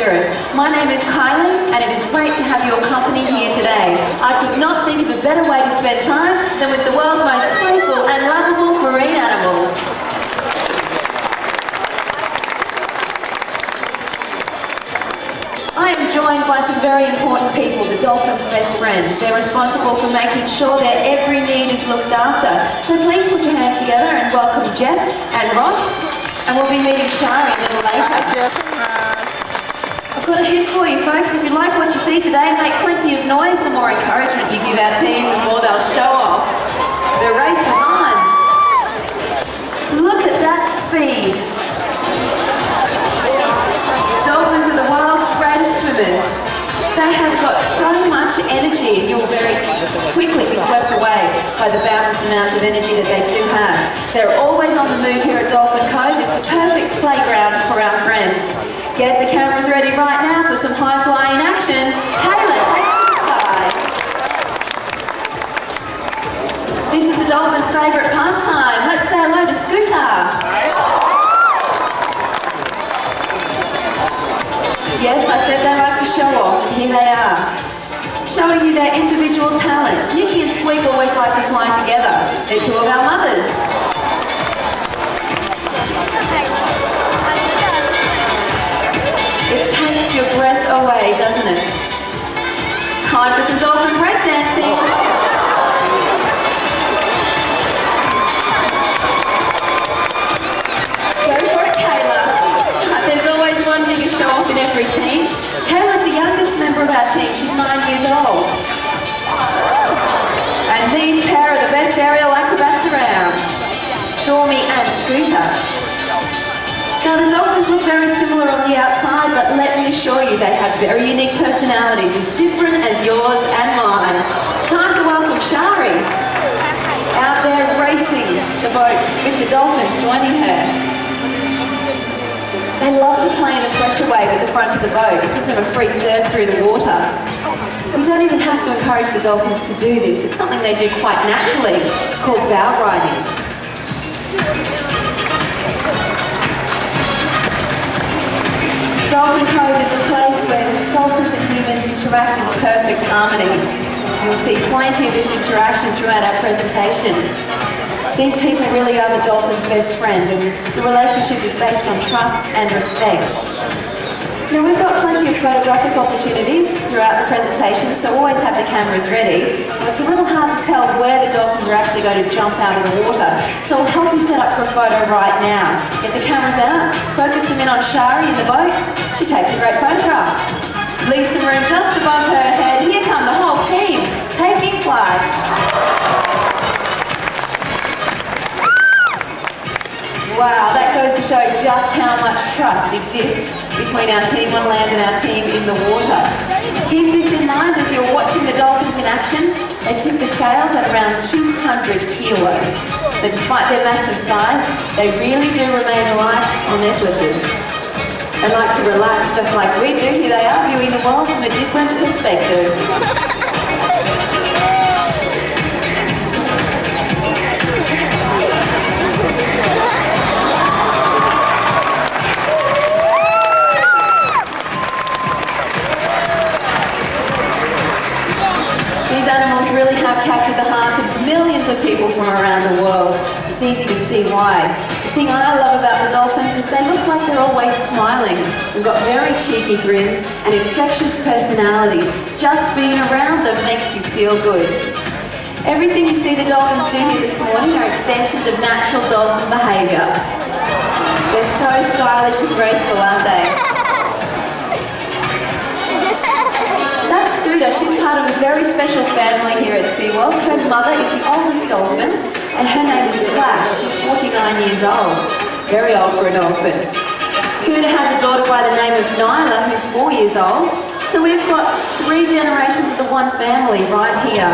spirit. My name is Kylie, and it is great to have your company here today. I could not think of a better way to spend time than with the world's most playful and lovable marine animals. I am joined by some very important people, the dolphins' best friends. They're responsible for making sure their every need is looked after. So please put your hands together and welcome Jeff and Ross. And we'll be meeting Shari a little later. I've got a hint for you folks. If you like what you see today, make plenty of noise. The more encouragement you give our team, the more they'll show off. The race is on. Look at that speed. Dolphins are the world's greatest swimmers. They have got so much energy and you'll very quickly be swept away by the boundless amounts of energy that they do have. They're always on the move here at Dolphin Cove. It's the perfect playground for our friends. Get the cameras ready right now for some high-flying action. Kayla, take it to the sky. This is the Dolphins' favourite pastime. Let's say hello to Scooter. Yes, I said they like to show off, and here they are. Showing you their individual talents. Nikki and Squeak always like to fly together. They're two of our mothers. It takes your breath away, doesn't it? Time for some dolphin breakdancing. Go for it, Kayla. There's always one thing to show off in every team. Kayla's the youngest member of our team. She's 9 years old. And these pair are the best aerial acrobats around. Stormy and Scooter. Now the dolphins look very similar on the outside, but let me assure you they have very unique personalities, as different as yours and mine. Time to welcome Shari. Out there racing the boat with the dolphins joining her. They love to play in a pressure wave at the front of the boat. It gives them a free surf through the water. You don't even have to encourage the dolphins to do this. It's something they do quite naturally. It's called bow riding. Dolphin Cove is a place where dolphins and humans interact in perfect harmony. You'll see plenty of this interaction throughout our presentation. These people really are the dolphin's best friend, and the relationship is based on trust and respect. Now we've got plenty of photographic opportunities throughout the presentation, so always have the cameras ready. It's a little hard to tell where the dolphins are actually going to jump out of the water, so I'll help you set up for a photo right now. Get the cameras out, focus them in on Shari in the boat. She takes a great photograph. Leave some room just above her head. Here come the whole team, taking flight. Wow, that goes to show just how much trust exists between our team on land and our team in the water. Keep this in mind as you're watching the dolphins in action. They tip the scales at around 200 kilos. So despite their massive size, they really do remain light on their flippers. They like to relax just like we do. Here they are, viewing the world from a different perspective. These animals really have captured the hearts of millions of people from around the world. It's easy to see why. The thing I love about the dolphins is they look like they're always smiling. They've got very cheeky grins and infectious personalities. Just being around them makes you feel good. Everything you see the dolphins do here this morning are extensions of natural dolphin behaviour. They're so stylish and graceful, aren't they? That's Scooter. She's part of a very special family here at Seaworld. Her mother is the oldest dolphin, and her name is Splash. She's 49 years old. It's very old for a dolphin. Scooter has a daughter by the name of Nyla, who's 4 years old. So we've got 3 generations of the one family right here.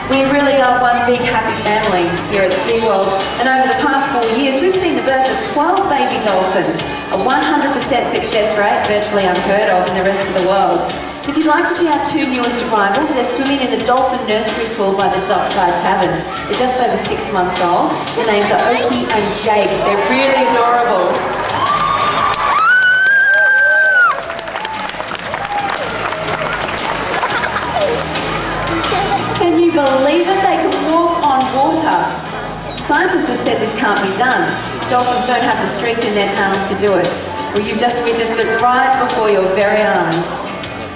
We really are one big happy family here at Seaworld, and over the past 4 years we've seen the birth of 12 baby dolphins, a 100% success rate, virtually unheard of in the rest of the world. If you'd like to see our two newest arrivals, they're swimming in the Dolphin Nursery Pool by the Dockside Tavern. They're just over 6 months old. Their names are Oki and Jake. They're really adorable. Can you believe it? They can walk on water. Scientists have said this can't be done. Dolphins don't have the strength in their tails to do it. Well, you've just witnessed it right before your very eyes.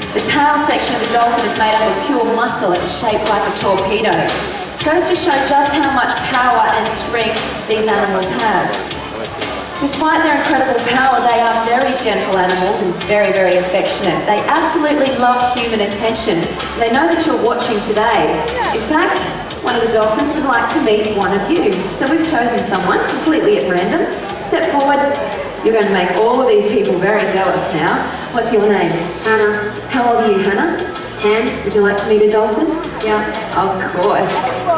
The tail section of the dolphin is made up of pure muscle and shaped like a torpedo. It goes to show just how much power and strength these animals have. Despite their incredible power, they are very gentle animals and very, very affectionate. They absolutely love human attention. They know that you're watching today. In fact, one of the dolphins would like to meet one of you. So we've chosen someone completely at random. Step forward. You're going to make all of these people very jealous now. What's your name? Hannah. How old are you, Hannah? 10. Would you like to meet a dolphin? Yeah. Of course.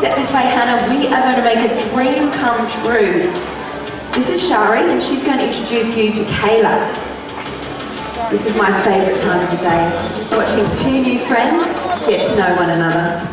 Step this way, Hannah. We are going to make a dream come true. This is Shari, and she's going to introduce you to Kayla. This is my favourite time of the day. Watching two new friends get to know one another.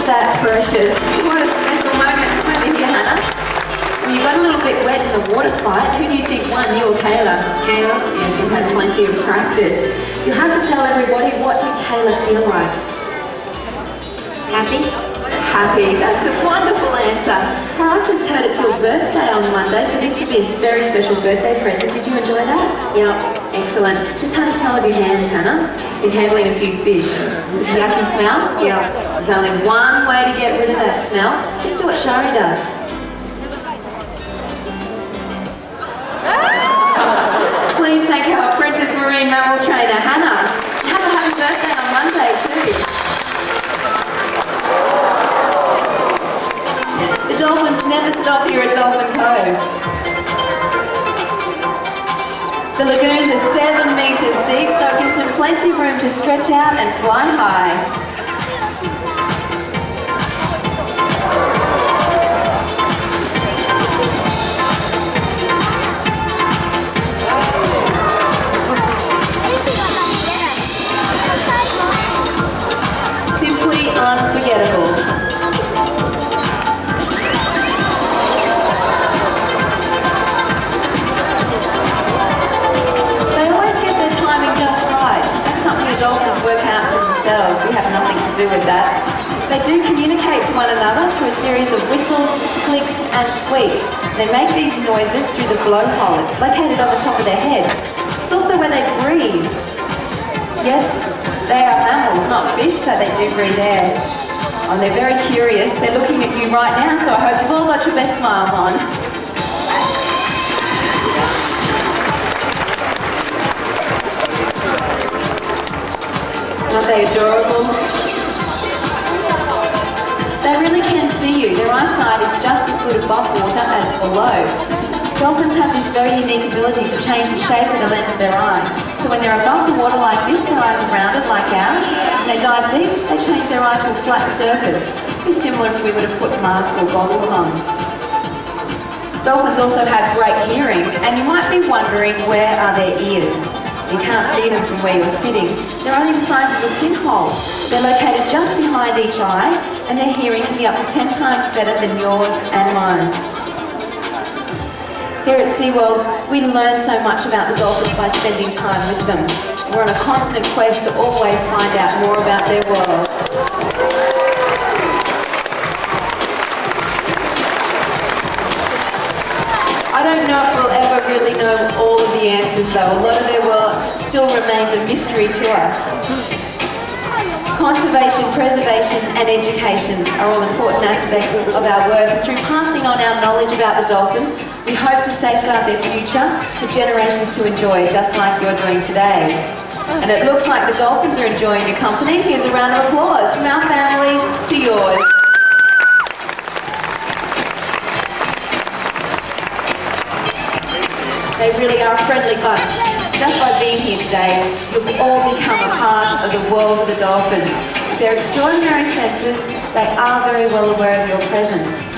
That precious. What a special moment. Come over here, Hannah. Well, you got a little bit wet in the water fight. Who do you think won, you or Kayla? Kayla? Yeah, she's had plenty of practice. You'll have to tell everybody, what did Kayla feel like? Happy? Happy. That's a wonderful answer. Now, I've just heard it's your birthday on Monday, so this would be a very special birthday present. Did you enjoy that? Yep. Excellent. Just have a smell of your hands, Hannah. Been handling a few fish. Is it a yucky smell? Yeah. There's only one way to get rid of that smell. Just do what Shari does. Please thank our apprentice marine mammal trainer, Hannah. Have a happy birthday on Monday too. The dolphins never stop here at Dolphin Cove. The lagoons are 7 metres deep, so it gives them plenty of room to stretch out and fly high. Simply unforgettable. Dolphins work out for themselves. We have nothing to do with that. They do communicate to one another through a series of whistles, clicks and squeaks. They make these noises through the blowhole. It's located on the top of their head. It's also where they breathe. Yes, they are mammals, not fish, so they do breathe air. And they're very curious. They're looking at you right now, so I hope you've all got your best smiles on. Aren't they adorable? They really can see you. Their eyesight is just as good above water as below. Dolphins have this very unique ability to change the shape of the lens of their eye. So when they're above the water like this, their eyes are rounded like ours. When they dive deep, they change their eye to a flat surface. It'd be similar if we were to put masks or goggles on. Dolphins also have great hearing, and you might be wondering, where are their ears? You can't see them from where you're sitting. They're only the size of a pinhole. They're located just behind each eye, and their hearing can be up to 10 times better than yours and mine. Here at Seaworld, we learn so much about the dolphins by spending time with them. We're on a constant quest to always find out more about their worlds. I don't know if we'll ever really know all of the answers though. A lot of their world still remains a mystery to us. Conservation, preservation and education are all important aspects of our work. Through passing on our knowledge about the dolphins, we hope to safeguard their future for generations to enjoy, just like you're doing today. And it looks like the dolphins are enjoying your company. Here's a round of applause from our family to yours. They really are a friendly bunch. Just by being here today, you'll all become a part of the world of the dolphins. With their extraordinary senses, they are very well aware of your presence.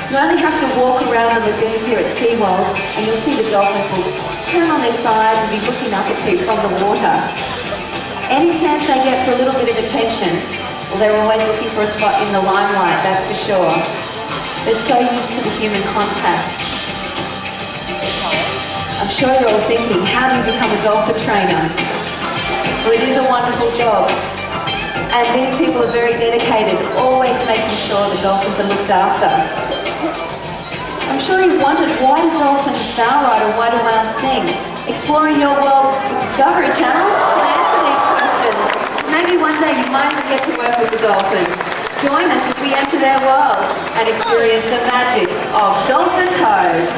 You only have to walk around the lagoons here at Seaworld and you'll see the dolphins will turn on their sides and be looking up at you from the water. Any chance they get for a little bit of attention, well, they're always looking for a spot in the limelight, that's for sure. They're so used to the human contact. I'm sure you're all thinking, how do you become a dolphin trainer? Well, it is a wonderful job. And these people are very dedicated, always making sure the dolphins are looked after. I'm sure you've wondered, why do dolphins bow ride or why do whales sing? Exploring your world with Discovery Channel will answer these questions. Maybe one day you might even get to work with the dolphins. Join us as we enter their world and experience the magic of Dolphin Cove.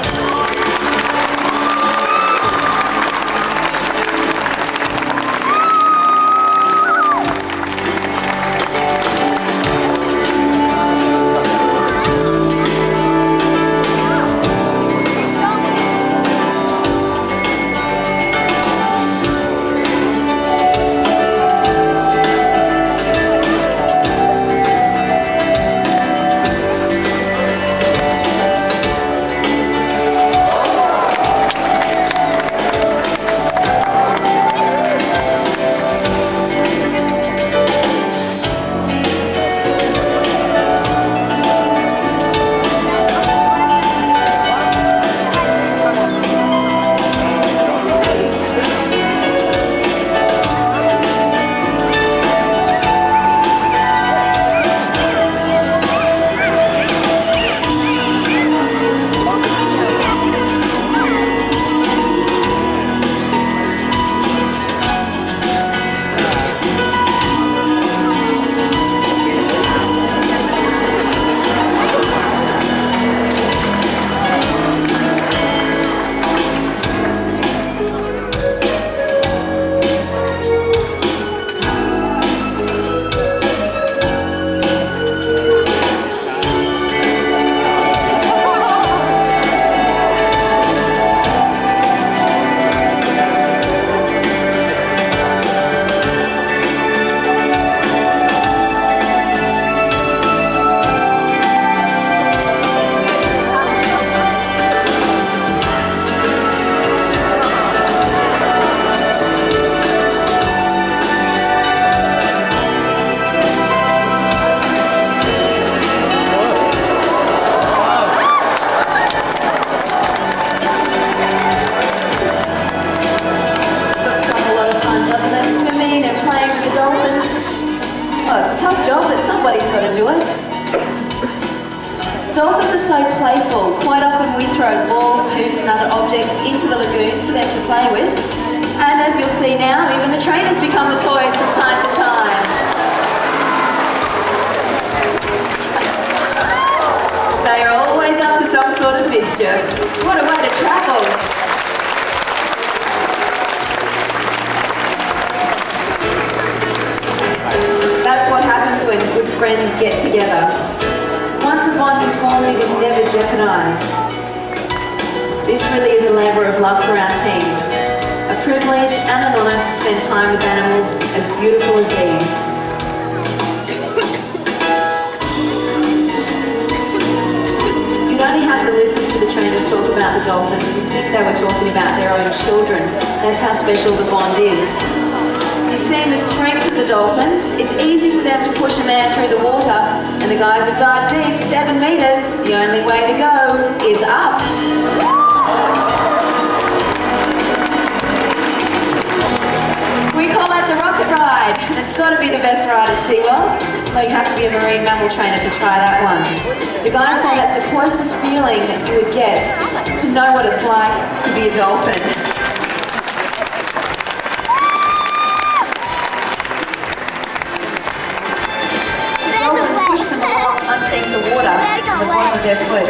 Dolphins are so playful. Quite often we throw balls, hoops and other objects into the lagoons for them to play with. And as you'll see now, even the trainers become the toys from time to time. They are always up to some sort of mischief. What a way to travel. That's what happens when good friends get together. Once a bond is formed, it is never jeopardised. This really is a labour of love for our team. A privilege and an honour to spend time with animals as beautiful as these. You'd only have to listen to the trainers talk about the dolphins. You'd think they were talking about their own children. That's how special the bond is. You've seen the strength of the dolphins. It's easy for them to push a man through the water, and the guys have dived deep, 7 metres. The only way to go is up. We call that the rocket ride, and it's got to be the best ride at Seaworld. Though you have to be a marine mammal trainer to try that one. The guys say that's the closest feeling that you would get to know what it's like to be a dolphin. The dolphins push them along underneath the water on the bottom of their foot.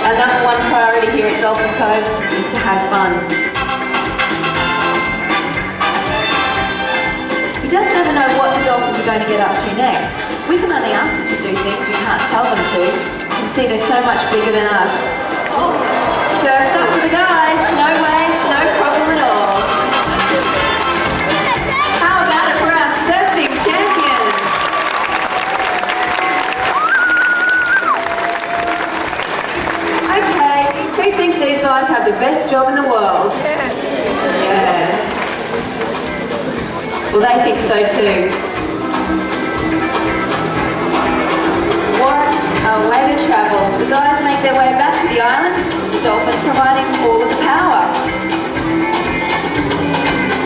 Our number one priority here at Dolphin Cove is to have fun. You just never know what the dolphins are going to get up to next. We can only ask them to do things we can't tell them to. You can see they're so much bigger than us. Surf's up for the guys. No waves, no problem at all. How about it for our surfing champions? Okay, who thinks these guys have the best job in the world? Yeah. Well, they think so too. What a way to travel. The guys make their way back to the island, the dolphins providing all of the power.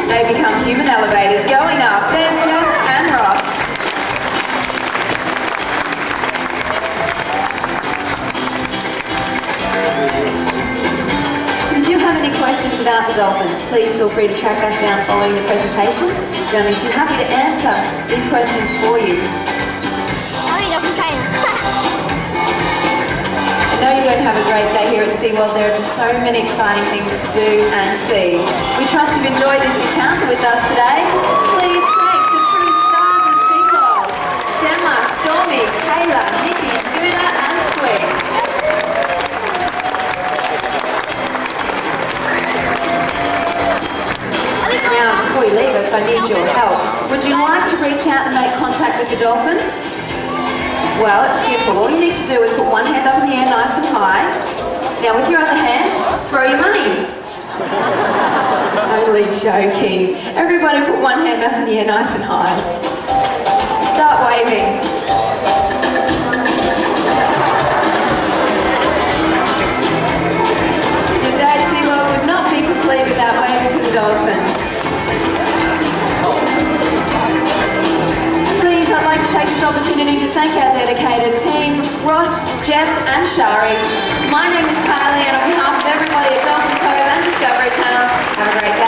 They become human elevators going up. There's Jeff and Ross. If you do have any questions about the dolphins, please feel free to track us down following the presentation. We're going to be happy to answer these questions for you. I know you're going to have a great day here at Seaworld. There are just so many exciting things to do and see. We trust you've enjoyed this encounter with us today. Please thank the true stars of Seaworld: Gemma, Stormy, Kayla, Nikki, Scooter and Squig. Now, before you leave us, I need your help. Would you like to reach out and make contact with the dolphins? Well, it's simple. All you need to do is put one hand up in the air nice and high. Now, with your other hand, throw your money. Only joking. Everybody put one hand up in the air nice and high. Start waving. Your day at Seaworld would not be complete without waving to the dolphins. Please, I'd like to take this opportunity to thank our dedicated team, Ross, Jeff and Shari. My name is Kylie, and on behalf of everybody at Dolphin Cove and Discovery Channel, have a great day.